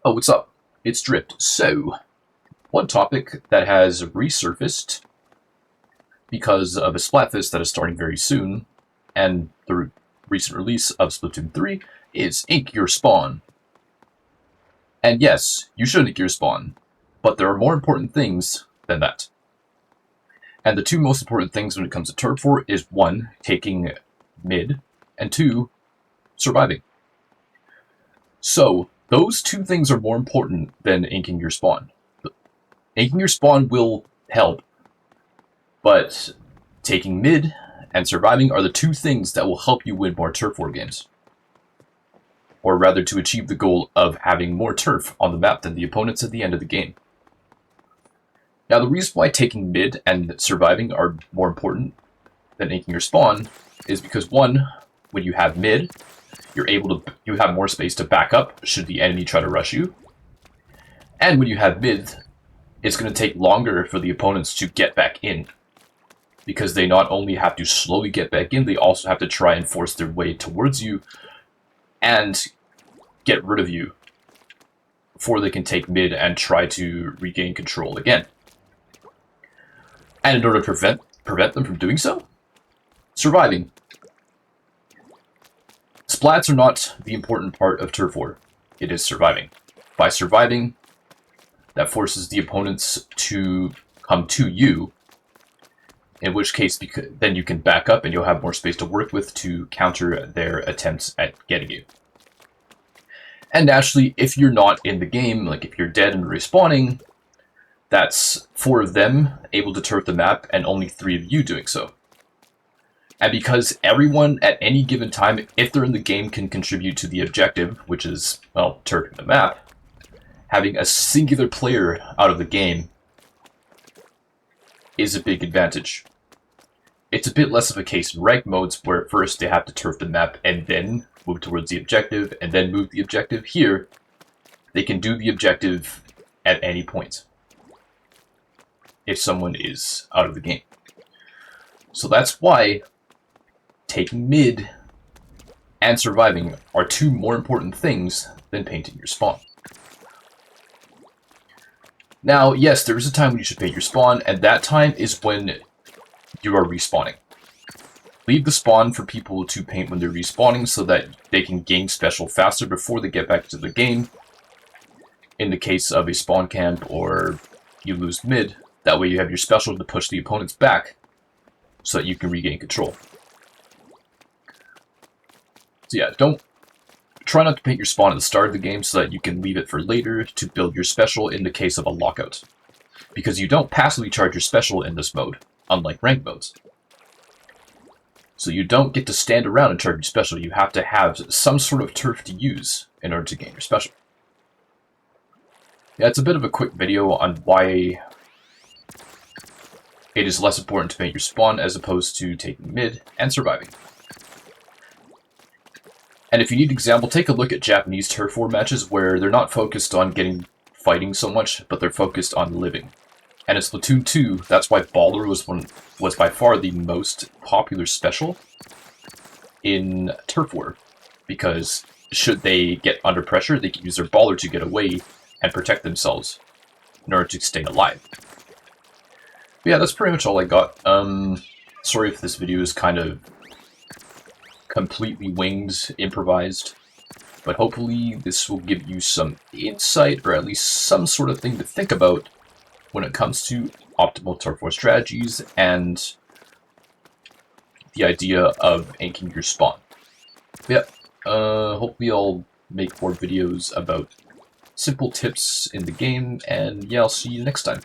Oh, what's up? It's Drift. So, one topic that has resurfaced because of a splatfest that is starting very soon, and the recent release of Splatoon 3, is ink your spawn. And yes, you should ink your spawn, but there are more important things than that. And the two most important things when it comes to Turf War is one, taking mid, and two, surviving. So, those two things are more important than inking your spawn. Inking your spawn will help, but taking mid and surviving are the two things that will help you win more turf war games. Or rather, to achieve the goal of having more turf on the map than the opponents at the end of the game. Now, the reason why taking mid and surviving are more important than inking your spawn is because, one, when you have mid, you have more space to back up should the enemy try to rush you. And when you have mid, it's going to take longer for the opponents to get back in, because they not only have to slowly get back in, they also have to try and force their way towards you and get rid of you before they can take mid and try to regain control again. And in order to prevent them from doing so, surviving. Splats are not the important part of turf war. It is surviving. By surviving, that forces the opponents to come to you, in which case then you can back up and you'll have more space to work with to counter their attempts at getting you. And naturally, if you're not in the game, like if you're dead and respawning, that's 4 of them able to turf the map and only 3 of you doing so. And because everyone at any given time, if they're in the game, can contribute to the objective, which is, well, turfing the map, having a singular player out of the game is a big advantage. It's a bit less of a case in ranked modes where at first they have to turf the map and then move towards the objective and then move the objective. Here, they can do the objective at any point if someone is out of the game. So that's why taking mid and surviving are 2 more important things than painting your spawn. Now, yes, there is a time when you should paint your spawn, and that time is when you are respawning. Leave the spawn for people to paint when they're respawning so that they can gain special faster before they get back to the game. In the case of a spawn camp or you lose mid, that way you have your special to push the opponents back so that you can regain control. So yeah, try not to paint your spawn at the start of the game so that you can leave it for later to build your special in the case of a lockout. Because you don't passively charge your special in this mode, unlike ranked modes. So you don't get to stand around and charge your special, you have to have some sort of turf to use in order to gain your special. Yeah, it's a bit of a quick video on why it is less important to paint your spawn as opposed to taking mid and surviving. And if you need an example, take a look at Japanese turf war matches where they're not focused on fighting so much, but they're focused on living. And in Splatoon 2, that's why Baller was by far the most popular special in turf war, because should they get under pressure, they can use their Baller to get away and protect themselves in order to stay alive. But yeah, that's pretty much all I got. Sorry if this video is kind of completely winged, improvised, but hopefully this will give you some insight, or at least some sort of thing to think about when it comes to optimal turf war strategies and the idea of inking your spawn. But yeah, hopefully I'll make more videos about simple tips in the game, and yeah, I'll see you next time.